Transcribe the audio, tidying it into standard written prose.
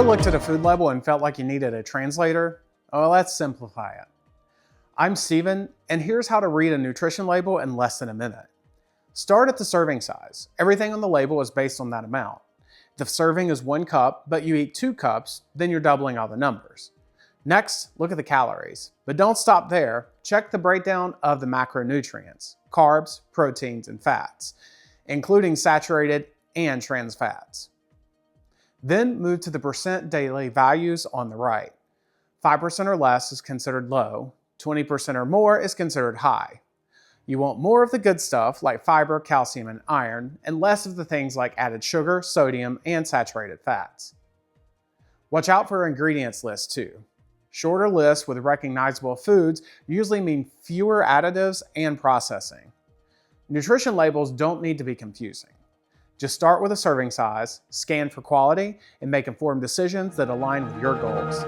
Ever looked at a food label and felt like you needed a translator? Oh, let's simplify it. I'm Steven, and here's how to read a nutrition label in less than a minute. Start at the serving size. Everything on the label is based on that amount. If the serving is 1 cup, but you eat 2 cups, then you're doubling all the numbers. Next, look at the calories. But don't stop there. Check the breakdown of the macronutrients, carbs, proteins, and fats, including saturated and trans fats. Then move to the percent daily values on the right. 5% or less is considered low, 20% or more is considered high. You want more of the good stuff like fiber, calcium, and iron, and less of the things like added sugar, sodium, and saturated fats. Watch out for ingredients lists too. Shorter lists with recognizable foods usually mean fewer additives and processing. Nutrition labels don't need to be confusing. Just start with a serving size, scan for quality, and make informed decisions that align with your goals.